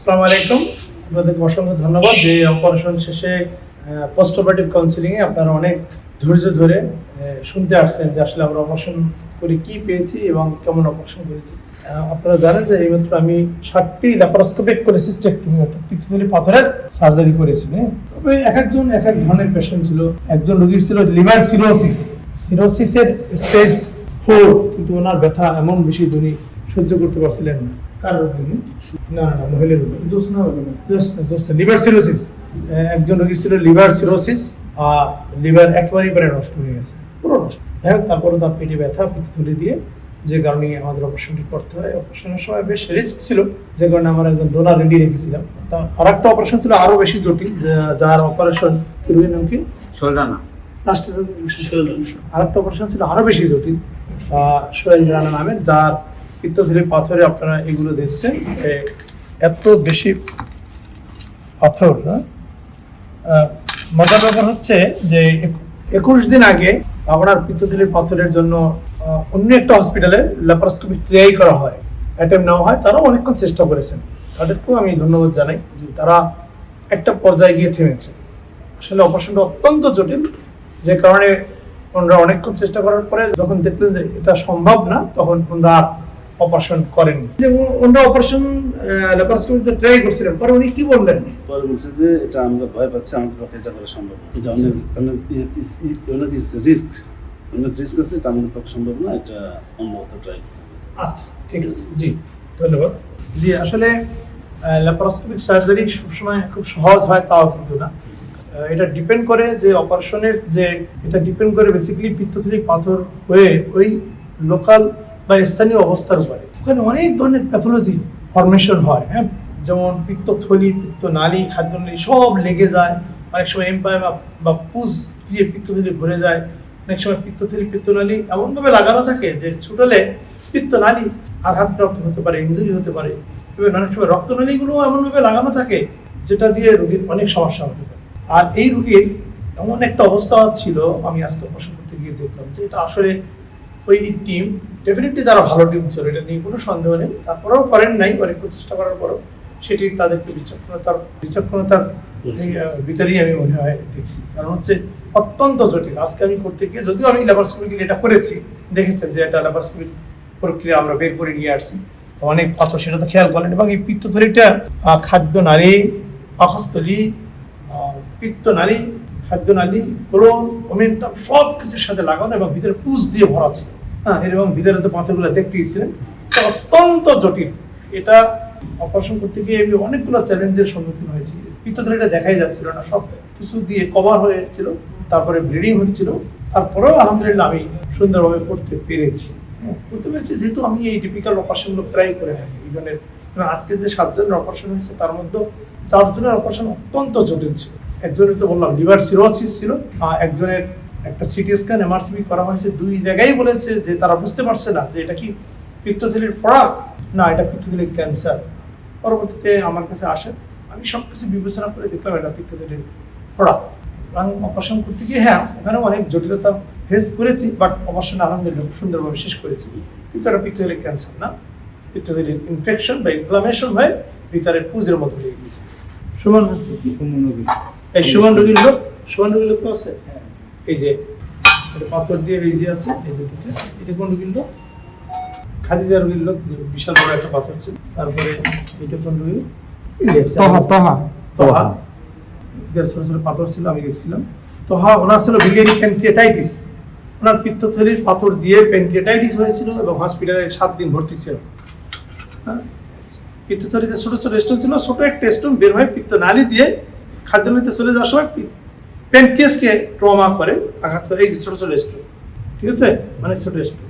আসসালামু আলাইকুম। আপনাদের অসংখ্য ধন্যবাদ যে অপারেশন শেষে পোস্ট অপারেটিভ কাউন্সিলিংয়ে আপনারা অনেক ধৈর্য ধরে শুনতে আসছেন যে আসলে আমরা অপারেশন করে কি পেয়েছি এবং কেমন অপারেশন করেছি। আপনারা জানেন যে এইমাত্র আমি 60টি ল্যাপারোস্কোপিক কোলেসিস্টেক্টমি অর্থাৎ পিত্তথলি পাথরের সার্জারি করেছি। তবে এক একজন এক এক ধরনের পেশেন্ট ছিল। একজন রোগীর ছিল লিভার সিরোসিসের স্টেজ 4, কিন্তু ওনার ব্যথা এমন বেশি উনি সহ্য করতে পারছিলেন না। কার রোগী? না, মহিলার রোগী। Liver cirrhosis. একজন রোগীর ছিল লিভার সিরোসিস, লিভার একেবারেই নষ্ট হয়ে গেছে, পুরো নষ্ট। তারপরে তার পেটে ব্যথা, পিত্তথলি দিয়ে, যে কারণে আমাদের অপারেশনটি করতে হয়। অপারেশনের সময় বেশ রিস্ক ছিল, যে কারণে আমরা একজন ডোনার রেডি রেখেছিলাম। আর একটা অপারেশন ছিল আরো বেশি জটিল, যার অপারেশন রোগীর নাম কি? আরেকটা অপারেশন ছিল আরো বেশি জটিল, সোহেল রানা নামের, যার পিত্তথলি পাথরে আপনারা এগুলো দেখছেন, এত বেশি পাথর। মজার ব্যাপার হচ্ছে যে 21 দিন আগে আপনার পিত্তথলির পাথরের জন্য অন্য একটা হসপিটালে ল্যাপারোস্কোপি ট্রাই করা হয়, অ্যাটেম্প নেওয়া হয়। তারাও অনেকক্ষণ চেষ্টা করেছেন, তাদেরকেও আমি ধন্যবাদ জানাই যে তারা একটা পর্যায়ে গিয়ে থেমেছে। আসলে অপারেশনটা অত্যন্ত জটিল, যে কারণে ওনারা অনেকক্ষণ চেষ্টা করার পরে যখন দেখলেন যে এটা সম্ভব না, তখন ওনারা অপারেশন করেননি। যে ওনারা অপারেশন ল্যাপারোস্কোপিতে ট্রাই করছিলেন, পরে উনি কি বললেন? পরে বলছে যে এটা আমরা ভয় পাচ্ছি, আমাদের পক্ষে এটা করা সম্ভব না, এটা অনেক রিস্ক আছে, এটা আমাদের পক্ষে সম্ভব না, এটা অন্য কোথাও ট্রাই করতে হবে। আচ্ছা, ঠিক আছে, জি ধন্যবাদ। জি, আসলে ল্যাপারোস্কোপিক সার্জারি সবসময় খুব সহজ হয় তাও কিন্তু না। এটা ডিপেন্ড করে যে অপারেশনের এটা ডিপেন্ড করে বেসিক্যালি পিত্তথলি পাথর হয়ে ওই লোকাল বা স্থানীয় অবস্থার উপরে। ওখানে অনেক ধরনের প্যাথোলজি ফর্মেশন হয়, যেমন পিত্তথলি, পিত্তনালী, খাদ্যনালী সব লেগে যায়। অনেক সময় এম্পায়ার বা পুজ দিয়ে পিত্তথলি ভরে যায়। অনেক সময় পিত্তনালী এমনভাবে লাগানো থাকে যে ছুটলে পিত্তনালী আঘাতপ্রাপ্ত হতে পারে, ইনজুরি হতে পারে। এবং অনেক সময় রক্তনালীগুলো এমনভাবে লাগানো থাকে যেটা দিয়ে রোগীর অনেক সমস্যা হতে পারে। আর এই রোগীর এমন একটা অবস্থা ছিল, আমি আজকে অপারেশন করতে গিয়ে দেখলাম যে এটা আসলে ওই টিম ডেফিনেটলি তারা ভালো টিম ছিল, এটা নিয়ে কোনো সন্দেহ নেই। তারপরেও করেন নাই, অনেকক্ষণ চেষ্টা করার পরও সেটি তাদেরকে বিচক্ষণতার ভিতরেই আমি মনে হয় দেখছি। কারণ হচ্ছে অত্যন্ত জটিল। আজকে আমি করতে গিয়ে, যদিও আমি ল্যাপারোস্কোপিক্যালি এটা করেছি, দেখেছেন যে এটা ল্যাপারোস্কোপিক প্রক্রিয়া আমরা বের করে নিয়ে আসছি, অনেক পাথর, সেটা তো খেয়াল করেন। এবং এই পিত্তথলিটা খাদ্যনালী, পাকস্থলী, পিত্তনালী, খাদ্যনালী, কোলন, ওমেন্টাম সব কিছুর সাথে লাগানো এবং ভিতরে পুষ দিয়ে ভরা ছিল। এবং ভিতরে তো পাথরগুলো দেখতে গেছিলেন, অত্যন্ত জটিল। এটা অপারেশন করতে গিয়ে আমি অনেকগুলো চ্যালেঞ্জের সম্মুখীন হয়েছি। পিত্তথলিটা দেখাই যাচ্ছিল না, সব কিছু দিয়ে কভার হয়েছিল, তারপরে ব্লিডিং হচ্ছিল। তারপরেও আলহামদুলিল্লাহ আমি সুন্দরভাবে করতে পেরেছি। যেহেতু আমি এই টিপিক্যাল অপারেশনগুলো ট্রাই করে থাকি এই ধরনের। আজকে যে 7 জনের অপারেশন হয়েছে, তার মধ্যে 4 জনের অপারেশন অত্যন্ত জটিল ছিল। একজনের তো বললাম লিভার সিরোসিস ছিল, একজনের একটা সিটি স্ক্যান, এমআরসিপি করা হয়েছে। 2 জায়গায় বলেছে যে তারা বুঝতে পারছে না যে এটা কি পিত্তথলির ফোড়া না এটা পিত্তথলির ক্যান্সার। পরবর্তীতে আমার কাছে আসেন, আমি সব কিছু বিবেচনা করে দেখলাম এটা পিত্তথলির ফোড়া। এবং অপারেশন করতে গিয়ে ওখানে অনেক জটিলতা ফেস করেছি, বাট অপারেশন আলহামদুলিল্লাহ সুন্দরভাবে শেষ করেছি। কিন্তু এটা পিত্তথলির ক্যান্সার না, পিত্তথলির ইনফেকশন বা ইনফ্লামেশন হয়ে ভিতরে পুজের মতো হয়ে গেছে। সুমন হচ্ছে কি? এই সুমন রোগীর লোক তো আছে, এই যে পাথর দিয়ে এই যে আছে, এই যে এটা কোন রোগীর লোক? খাদিজা রোগীর লোক, বিশাল বড় একটা পাথর ছিল। তারপরে এটা কোন রোগী? ছোট ছোট পাথর ছিল, আমি দেখছিলাম। ওনার ছিল বিলিয়ারি প্যানক্রিয়াটাইটিস। ওনার পিত্তথলির পাথর দিয়ে প্যানক্রিয়াটাইটিস হয়েছিল এবং হসপিটালে 7 দিন ভর্তি ছিল। পিত্তথলিতে ছোট ছোট স্টোন ছিল, ছোট একটা স্টোন বের হয়ে পিত্তনালী দিয়ে খাদ্যনালীতে চলে যাওয়ার সময় প্যানক্রিয়াসকে ট্রমা করে, আঘাত করে। এই যে ছোট ছোট স্টোন, ঠিক আছে, অনেক ছোট স্টোন।